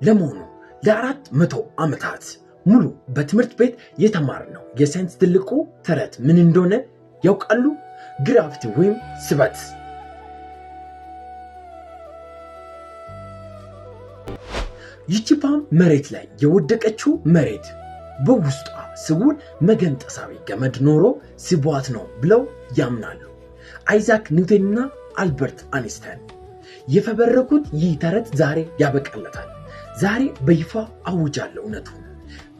ለመሆኑ ለ400 ዓመታት ሙሉ በትምህርት ቤት የተማርነው የሳይንስ ትልቁ ተረት ምን እንደሆነ ያውቃሉ? ግራቪቲ ወይም ስበት። ይህች ፓም መሬት ላይ የወደቀችው መሬት በውስጧ ስውር መገንጠሳዊ ገመድ ኖሮ ስቧት ነው ብለው ያምናሉ። አይዛክ ኒውተንና አልበርት አንስታይን የፈበረኩት ይህ ተረት ዛሬ ያበቃለታል። ዛሬ በይፋ አውጃለሁ እውነቱን።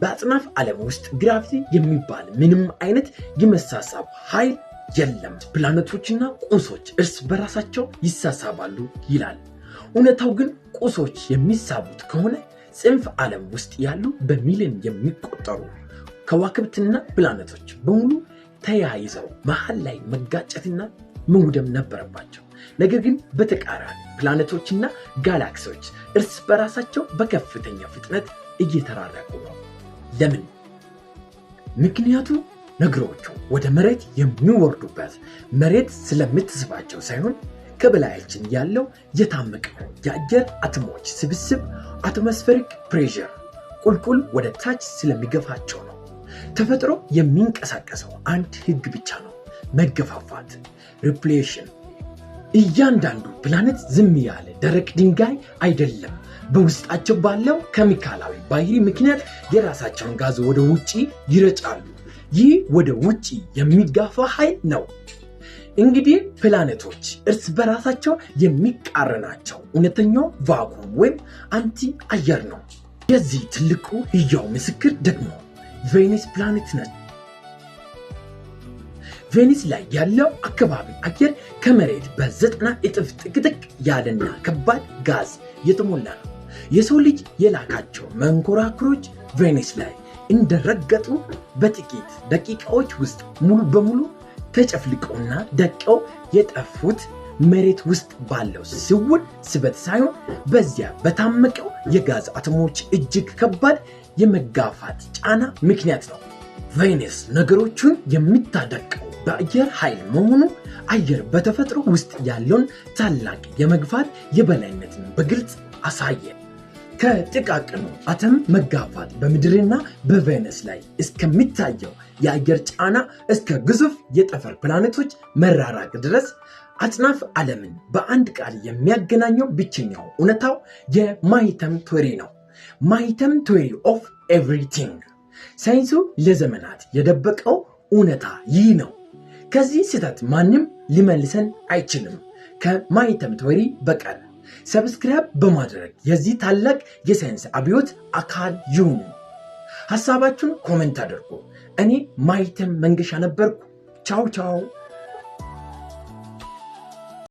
በአጽናፍ ዓለም ውስጥ ግራቪቲ የሚባል ምንም አይነት የመሳሳብ ኃይል የለም። ፕላኔቶችና ቁሶች እርስ በራሳቸው ይሳሳባሉ ይላል። እውነታው ግን ቁሶች የሚሳቡት ከሆነ ጽንፍ ዓለም ውስጥ ያሉ በሚሊዮን የሚቆጠሩ ከዋክብትና ፕላኔቶች በሙሉ ተያይዘው መሃል ላይ መጋጨትና መውደም ነበረባቸው። ነገር ግን በተቃራኒ ፕላኔቶችና ጋላክሲዎች እርስ በራሳቸው በከፍተኛ ፍጥነት እየተራራቁ ነው። ለምን? ምክንያቱ ነገሮቹ ወደ መሬት የሚወርዱበት መሬት ስለምትስባቸው ሳይሆን ከበላያችን ያለው የታመቀው የአየር አተሞች ስብስብ አትሞስፌሪክ ፕሬሸር ቁልቁል ወደ ታች ስለሚገፋቸው ነው። ተፈጥሮ የሚንቀሳቀሰው አንድ ህግ ብቻ ነው፣ መገፋፋት፣ ሪፕሌሽን። እያንዳንዱ ፕላኔት ዝም ያለ ደረቅ ድንጋይ አይደለም። በውስጣቸው ባለው ኬሚካላዊ ባህሪ ምክንያት የራሳቸውን ጋዝ ወደ ውጪ ይረጫሉ። ይህ ወደ ውጪ የሚጋፋ ኃይል ነው። እንግዲህ ፕላኔቶች እርስ በራሳቸው የሚቃረናቸው እውነተኛው ቫኩም ወይም አንቲ አየር ነው። የዚህ ትልቁ ህያው ምስክር ደግሞ ቬኒስ ፕላኔት ነች። ቬኒስ ላይ ያለው አካባቢ አየር ከመሬት በ90 እጥፍ ጥቅጥቅ ያለና ከባድ ጋዝ የተሞላ ነው። የሰው ልጅ የላካቸው መንኮራኩሮች ቬኒስ ላይ እንደረገጡ በጥቂት ደቂቃዎች ውስጥ ሙሉ በሙሉ ተጨፍልቀውና ደቀው የጠፉት መሬት ውስጥ ባለው ስውር ስበት ሳይሆን በዚያ በታመቀው የጋዝ አተሞች እጅግ ከባድ የመጋፋት ጫና ምክንያት ነው። ቬኒስ ነገሮቹን የምታደቀው በአየር ኃይል መሆኑ አየር በተፈጥሮ ውስጥ ያለውን ታላቅ የመግፋት የበላይነትን በግልጽ አሳየ። ከጥቃቅኑ አተም መጋፋት በምድርና በቬኒስ ላይ እስከሚታየው የአየር ጫና እስከ ግዙፍ የጠፈር ፕላኔቶች መራራቅ ድረስ አጽናፍ ዓለምን በአንድ ቃል የሚያገናኘው ብቸኛው እውነታው የማይተም ቲዎሪ ነው። ማይተም ቲዎሪ ኦፍ ኤቭሪቲንግ። ሳይንሱ ለዘመናት የደበቀው እውነታ ይህ ነው። ከዚህ ስህተት ማንም ሊመልሰን አይችልም ከማይተም ቲዎሪ በቀር። ሰብስክራይብ በማድረግ የዚህ ታላቅ የሳይንስ አብዮት አካል ይሁኑ። ሐሳባችሁን ኮሜንት አድርጉ። እኔ ማይተም መንገሻ ነበርኩ። ቻው ቻው።